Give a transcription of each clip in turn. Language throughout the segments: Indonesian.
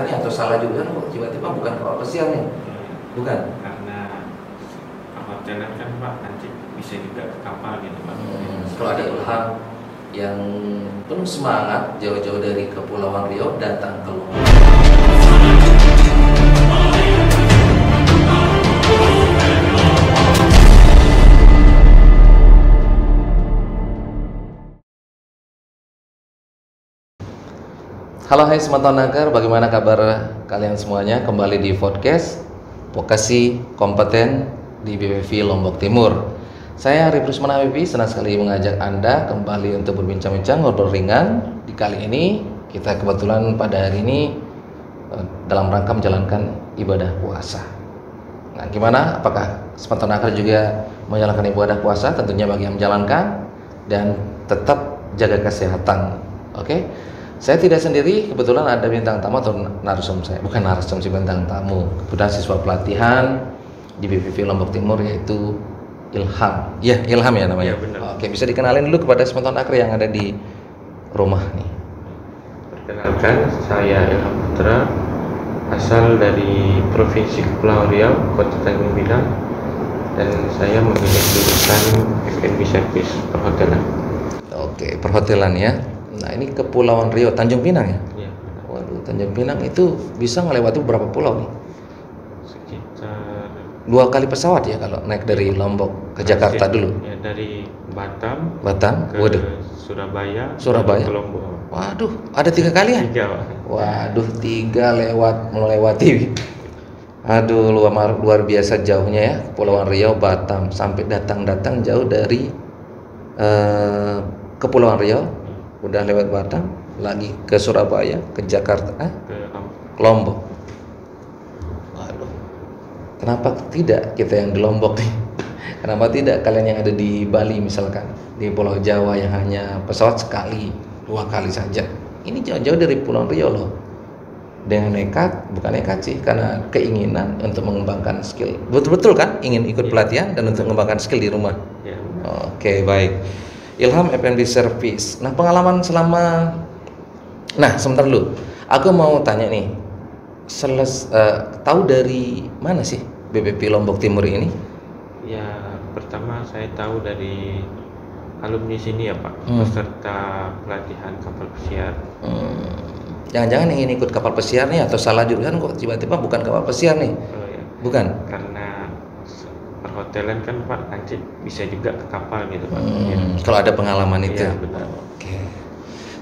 pesiar nih atau salah jurusan kok tiba-tiba bukan kapal pesiar nih? Bukan? Karena hotelnya kan Pak nanti bisa juga ke kapal gitu Pak. Kalau ada Ilham yang penuh semangat jauh-jauh dari Kepulauan Riau datang ke Lombok. Halo hai Semantan Nagar, bagaimana kabar kalian semuanya? Kembali di podcast Vokasi Kompeten di BPV Lombok Timur. Saya Rifrus Manawipi, senang sekali mengajak Anda kembali untuk berbincang-bincang ngobrol ringan. Di kali ini kita kebetulan pada hari ini dalam rangka menjalankan ibadah puasa. Nah, gimana? Apakah Semantan Nagar juga menjalankan ibadah puasa? Tentunya bagi yang menjalankan dan tetap jaga kesehatan. Oke? Saya tidak sendiri, kebetulan ada bintang tamu atau narsum saya, bukan narsum sih, bintang tamu. Kebetulan siswa pelatihan di BPV Lombok Timur yaitu Ilham. Ya, Ilham ya namanya. Ya, benar. Oke, bisa dikenalin dulu kepada Semantan Nagar yang ada di rumah nih. Perkenalkan, saya Ilham Putra, asal dari Provinsi Kepulauan Riau, Kota Tanjung Pinang, dan saya memilih jurusan F&B Service Perhotelan. Oke, perhotelan ya. Nah, ini Kepulauan Riau, Tanjung Pinang ya? Iya. Waduh, Tanjung Pinang itu bisa melewati berapa pulau nih? Sekitar 2 kali pesawat ya kalau naik dari Lombok ke Jakarta dulu. Ya, dari Batam Batam, ke waduh. Surabaya, Surabaya. ke Lombok. Waduh, ada 3 kali ya? 3 Pak. Waduh, 3 melewati. Aduh, luar biasa jauhnya ya, Kepulauan Riau, Batam, sampai datang jauh dari Kepulauan Riau, udah lewat Batam, lagi ke Surabaya, ke Jakarta, ke Lombok. Waduh, kenapa tidak kita yang di Lombok nih? Kenapa tidak kalian yang ada di Bali misalkan, di Pulau Jawa yang hanya pesawat sekali, 2 kali saja? Ini jauh-jauh dari Pulau Riau loh. Dengan nekat, bukan nekat sih, karena keinginan untuk mengembangkan skill. Betul-betul kan, ingin ikut pelatihan dan untuk mengembangkan skill di rumah. Ya. Oke, baik. Ilham F&B Service. Nah, pengalaman selama, nah sebentar dulu, aku mau tanya nih, tahu dari mana sih BPV Lombok Timur ini? Ya, pertama saya tahu dari alumni sini ya Pak, peserta pelatihan kapal pesiar. Jangan-jangan ingin ikut kapal pesiar nih atau salah jurusan kok tiba-tiba bukan kapal pesiar nih? Oh ya. Bukan? Karena perhotelan kan Pak nanti bisa juga ke kapal gitu Pak. Ya. Kalau ada pengalaman itu. Iya, benar. Oke.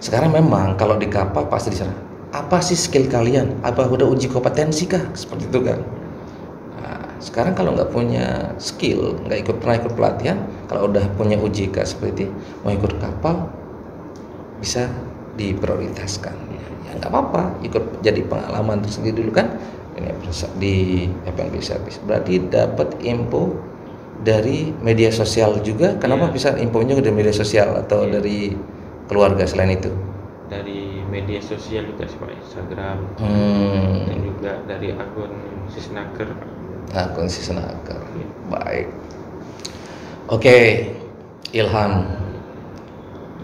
Sekarang memang kalau di kapal pasti di sana. Apa sih skill kalian? Apa udah uji kompetensi kah? Seperti itu kan? Nah, sekarang kalau nggak punya skill, nggak pernah ikut pelatihan, kalau udah punya UJK seperti itu, mau ikut kapal bisa diprioritaskan. Ya nggak apa-apa, ikut jadi pengalaman tersendiri dulu kan. Ini di F&B Service. Berarti dapat info dari media sosial juga. Kenapa bisa infonya dari media sosial atau dari keluarga selain itu? Dari media sosial juga sih Pak, Instagram, dan juga dari akun Sisnaker. Akun Sisnaker. Baik. Oke, Ilham,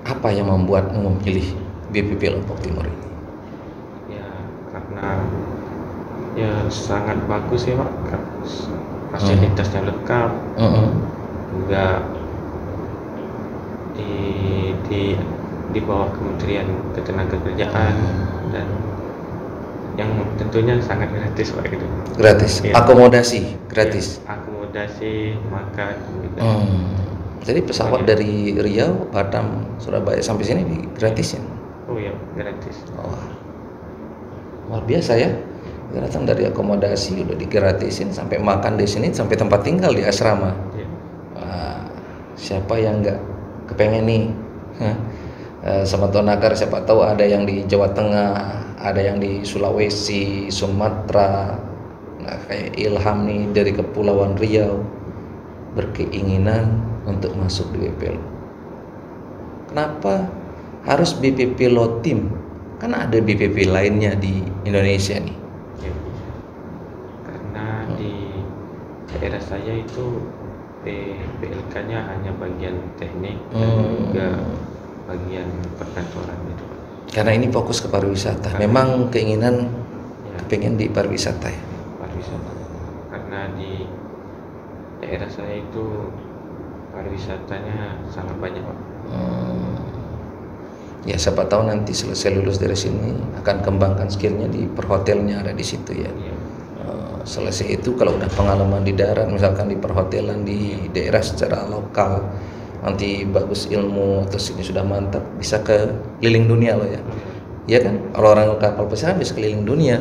apa yang membuatmu memilih BPV Lombok Timur ini? Ya, karena ya sangat bagus ya Pak, fasilitasnya lengkap, juga di bawah Kementerian Ketenagakerjaan, dan yang tentunya sangat gratis Pak gitu. Gratis, ya. Akomodasi gratis. Ya, akomodasi, makan gitu. Jadi pesawat dari Riau, Batam, Surabaya sampai sini gratisin? Oh ya, gratis. Oh, luar biasa ya. Datang dari akomodasi udah digratisin, sampai makan di sini, sampai tempat tinggal di asrama. Ya. Wah, siapa yang nggak kepengen nih? Sama Tonagar, siapa tahu ada yang di Jawa Tengah, ada yang di Sulawesi, Sumatera. Nah, kayak Ilham nih dari Kepulauan Riau berkeinginan untuk masuk di BPV. Kenapa harus BPV Lotim? Kan ada BPV lainnya di Indonesia nih. Ya, karena di daerah saya itu PLK-nya hanya bagian teknik dan juga bagian perkantoran itu Pak. Karena ini fokus ke pariwisata. Memang keinginan Kepengen di pariwisata ya? Pariwisata, karena di daerah saya itu pariwisatanya sangat banyak Pak. Ya siapa tahu nanti selesai lulus dari sini akan kembangkan skillnya di perhotelnya ada di situ ya. Iya. Selesai itu kalau udah pengalaman di darat, misalkan di perhotelan di daerah secara lokal, nanti bagus ilmu terus ini sudah mantap, bisa ke keliling dunia loh ya. Ya kan, kalau orang kapal pesiar bisa keliling dunia.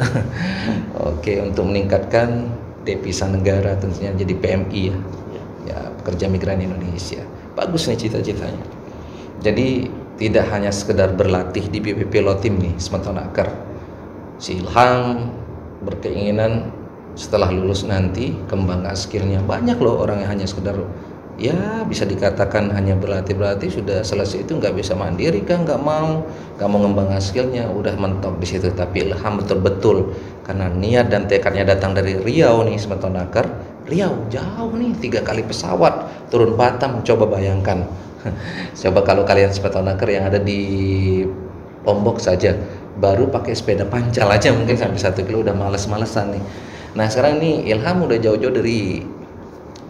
Oke, untuk meningkatkan devisa negara tentunya jadi PMI ya. Ya, pekerja migran Indonesia. Bagus nih cita-citanya. Jadi tidak hanya sekedar berlatih di BPP Lotim nih, Smetonaker. Si Ilham berkeinginan setelah lulus nanti kembangkan skillnya. Banyak loh orang yang hanya sekedar ya bisa dikatakan hanya berlatih sudah selesai itu nggak bisa mandiri kan, nggak mau ngembangkan skillnya, udah mentok di situ. Tapi Ilham betul-betul karena niat dan tekadnya datang dari Riau nih, Smetonaker. Riau jauh nih, 3 kali pesawat turun Batam. Coba bayangkan coba kalau kalian Smetonaker yang ada di Lombok saja baru pakai sepeda pancal aja mungkin sampai 1 kilo udah males-malesan nih. Nah sekarang nih Ilham udah jauh-jauh dari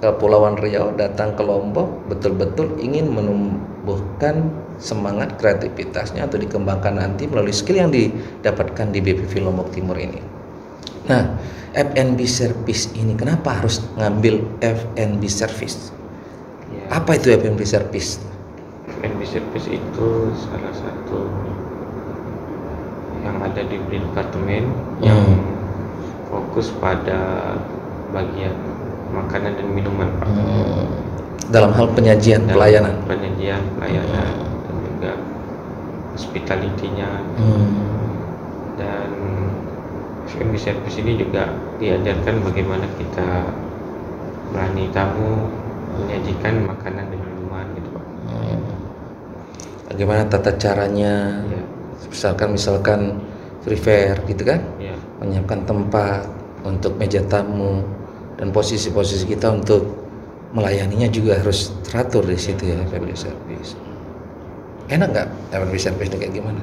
Kepulauan Riau datang ke Lombok, betul-betul ingin menumbuhkan semangat kreativitasnya atau dikembangkan nanti melalui skill yang didapatkan di BPV Lombok Timur ini. Nah, F&B service ini kenapa harus ngambil F&B service? Ya. Apa itu F&B service? F&B service itu salah satu yang ada di departemen yang fokus pada bagian makanan dan minuman Pak. Dalam hal penyajian pelayanan dan juga hospitality-nya. Dan F&B service ini juga diajarkan bagaimana kita melayani tamu, menyajikan makanan dan minuman gitu Pak. Bagaimana tata caranya? Ya. Misalkan prepare gitu kan? Ya. Menyiapkan tempat untuk meja tamu dan posisi-posisi kita untuk melayaninya juga harus teratur di situ ya. F&B service. Enak nggak F&B service ini kayak gimana?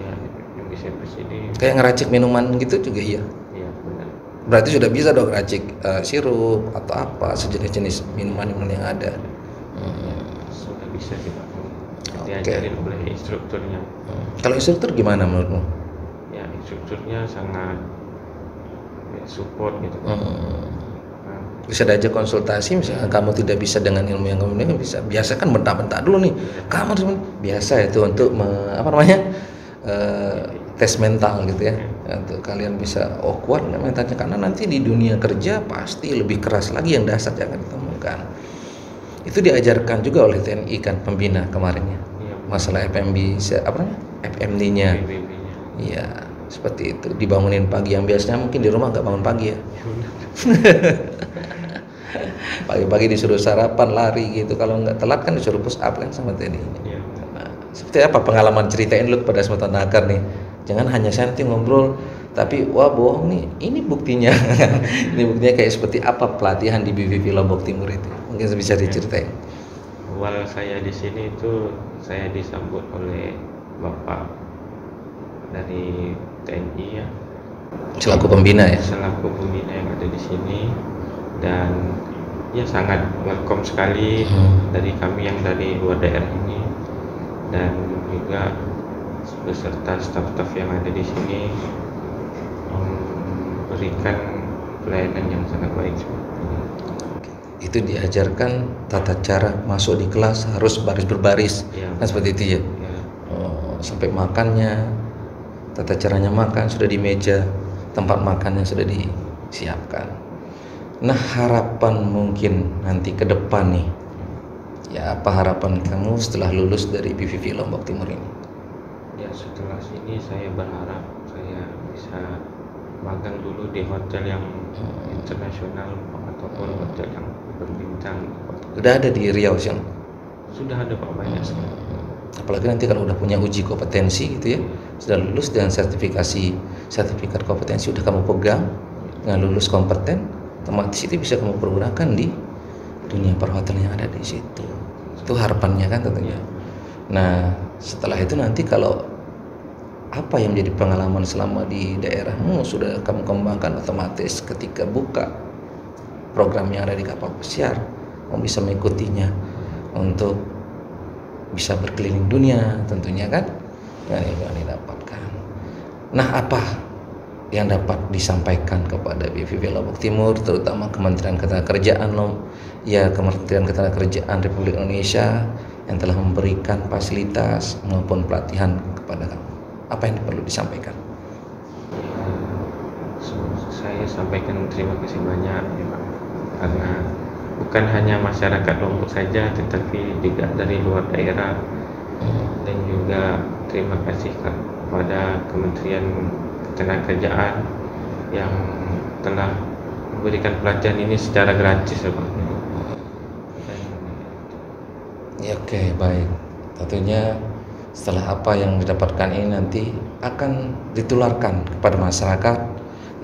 Ya, F&B service ini Kayak ngeracik minuman gitu juga iya. ya benar. Berarti sudah bisa dong racik sirup atau apa sejenis-jenis minuman yang ada. Sudah bisa sih Pak. Oke. Diajarin oleh instrukturnya. Kalau instruktur gimana menurutmu? Ya, instrukturnya sangat support gitu Pak. Bisa diajak konsultasi, misalnya kamu tidak bisa dengan ilmu yang kamu miliki, bisa biasa kan bentak-bentak dulu nih. Kamu harus biasa itu untuk tes mental gitu ya. Untuk kalian bisa kuat nggak mentalnya, karena nanti di dunia kerja pasti lebih keras lagi yang dasar yang akan ditemukan. Itu diajarkan juga oleh TNI kan, pembina kemarinnya. Masalah FMD-nya. Iya, seperti itu. Dibangunin pagi, yang biasanya mungkin di rumah nggak bangun pagi ya. Pagi-pagi disuruh sarapan lari gitu, kalau nggak telat kan disuruh push up kan sama TNI. Nah, seperti apa pengalaman, ceritain lu pada Smetonaker nih, jangan hanya nanti ngobrol tapi wah bohong nih, ini buktinya. Ini buktinya kayak seperti apa pelatihan di BPV Lombok Timur itu, mungkin bisa diceritain. Awal saya di sini itu saya disambut oleh bapak dari TNI ya, selaku pembina ya. Selaku pembina yang ada di sini, dan ya sangat welcome sekali dari kami yang dari luar daerah ini, dan juga beserta staf-staf yang ada di sini memberikan pelayanan yang sangat baik. Itu diajarkan tata cara masuk di kelas harus baris berbaris Ya. kan seperti itu ya. Sampai makannya, tata caranya makan sudah di meja, tempat makannya sudah disiapkan. Nah, harapan mungkin nanti ke depan nih, ya apa harapan kamu setelah lulus dari BPV Lombok Timur ini? Ya, setelah sini saya berharap saya bisa magang dulu di hotel yang internasional ataupun hotel yang berbintang. Udah ada di Riau sih. Sudah ada Pak, banyak sekali. Apalagi nanti kalau udah punya uji kompetensi gitu ya, sudah lulus dengan sertifikat kompetensi udah kamu pegang, dengan lulus kompeten, otomatis itu bisa kamu pergunakan di dunia perhotelan yang ada di situ. Itu harapannya kan tentunya. Nah, setelah itu nanti kalau apa yang menjadi pengalaman selama di daerahmu sudah kamu kembangkan otomatis ketika buka program yang ada di kapal pesiar, kamu bisa mengikutinya untuk bisa berkeliling dunia tentunya kan, yang didapatkan. Nah, apa yang dapat disampaikan kepada BVP Lombok Timur, terutama Kementerian Ketenagakerjaan Kementerian Ketenagakerjaan Republik Indonesia yang telah memberikan fasilitas maupun pelatihan kepada kamu? Apa yang perlu disampaikan? Saya sampaikan terima kasih banyak ya Pak, karena bukan hanya masyarakat Lombok saja, tetapi juga dari luar daerah, dan juga terima kasih kepada Kementerian Ketenagakerjaan yang telah memberikan pelatihan ini secara gratis ya Pak. Ya, oke, baik. Tentunya setelah apa yang didapatkan ini nanti akan ditularkan kepada masyarakat,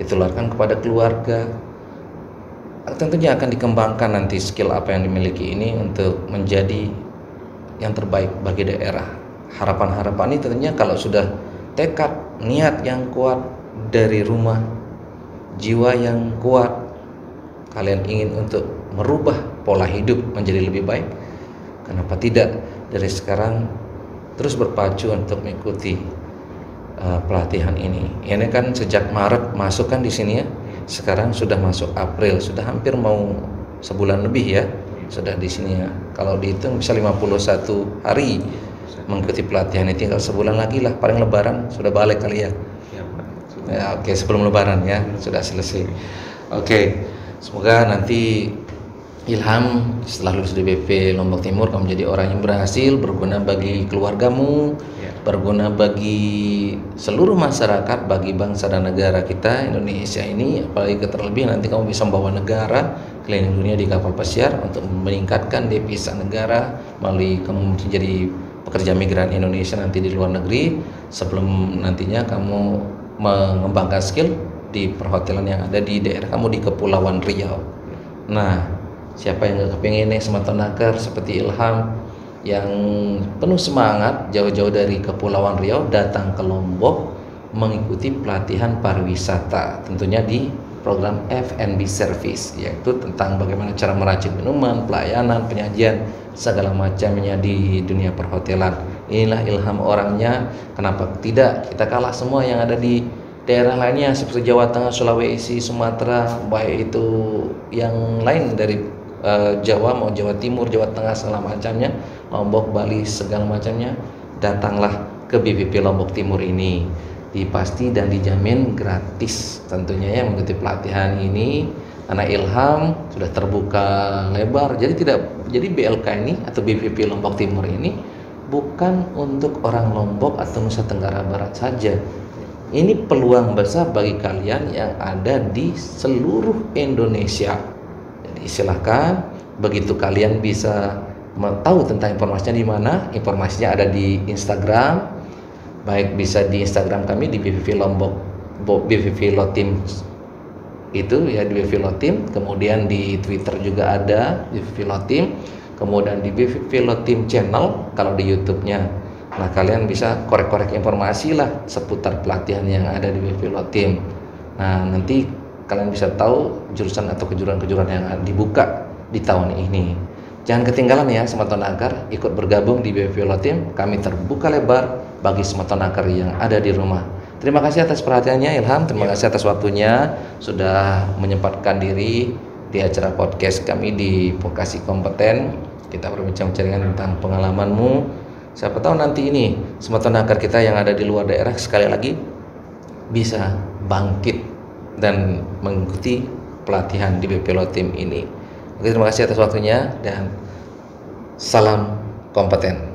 ditularkan kepada keluarga. Tentunya akan dikembangkan nanti skill apa yang dimiliki ini untuk menjadi yang terbaik bagi daerah. Harapan-harapan ini tentunya kalau sudah tekad, niat yang kuat dari rumah, jiwa yang kuat, kalian ingin untuk merubah pola hidup menjadi lebih baik, kenapa tidak dari sekarang terus berpacu untuk mengikuti pelatihan ini. Ini kan sejak Maret masuk kan di sini ya. Sekarang sudah masuk April, sudah hampir mau sebulan lebih ya sudah di sini ya. Kalau dihitung bisa 51 hari mengikuti pelatihan ini, tinggal sebulan lagi lah, paling Lebaran sudah balik kali ya. Ya, oke, sebelum Lebaran ya sudah selesai. Oke, semoga nanti Ilham setelah lulus di BP Lombok Timur kamu menjadi orang yang berhasil, berguna bagi keluargamu, berguna bagi seluruh masyarakat, bagi bangsa dan negara kita Indonesia ini. Apalagi terlebih nanti kamu bisa membawa negara keliling dunia di kapal pesiar untuk meningkatkan devisa negara melalui kamu menjadi pekerja migran Indonesia nanti di luar negeri, sebelum nantinya kamu mengembangkan skill di perhotelan yang ada di daerah kamu di Kepulauan Riau. Nah, siapa yang gak kepingin nih Sematawanaker seperti Ilham yang penuh semangat jauh-jauh dari Kepulauan Riau datang ke Lombok mengikuti pelatihan pariwisata, tentunya di program F&B Service, yaitu tentang bagaimana cara meracik minuman, pelayanan, penyajian, segala macamnya di dunia perhotelan. Inilah Ilham orangnya. Kenapa tidak kita kalah semua yang ada di daerah lainnya seperti Jawa Tengah, Sulawesi, Sumatera, baik itu yang lain dari Jawa mau Jawa Timur, Jawa Tengah, segala macamnya, Lombok, Bali, segala macamnya, datanglah ke BVP Lombok Timur ini. Dipasti dan dijamin gratis tentunya ya mengikuti pelatihan ini, karena Ilham sudah terbuka lebar. Jadi BLK ini atau BVP Lombok Timur ini bukan untuk orang Lombok atau Nusa Tenggara Barat saja. Ini peluang besar bagi kalian yang ada di seluruh Indonesia. Jadi silahkan, begitu kalian bisa tahu tentang informasinya di mana, informasinya ada di Instagram. Baik bisa di Instagram kami di BVP Lombok, BVP Lotim itu ya, di BVP Lotim. Kemudian di Twitter juga ada BVP Lotim. Kemudian di BVP Lotim channel kalau di YouTube-nya. Nah, kalian bisa korek-korek informasi lah seputar pelatihan yang ada di BVP Lotim. Nah, nanti kalian bisa tahu jurusan atau kejuruan-kejuruan yang dibuka di tahun ini. Jangan ketinggalan ya Sematawanaker, ikut bergabung di BVP Lotim. Kami terbuka lebar bagi Sematawanaker yang ada di rumah. Terima kasih atas perhatiannya Ilham, terima kasih atas waktunya sudah menyempatkan diri di acara podcast kami di Vokasi Kompeten. Kita berbincang-bincang tentang pengalamanmu. Siapa tahu nanti ini Sematawanaker kita yang ada di luar daerah sekali lagi bisa bangkit dan mengikuti pelatihan di BVP Lotim ini. Oke, terima kasih atas waktunya dan salam kompeten.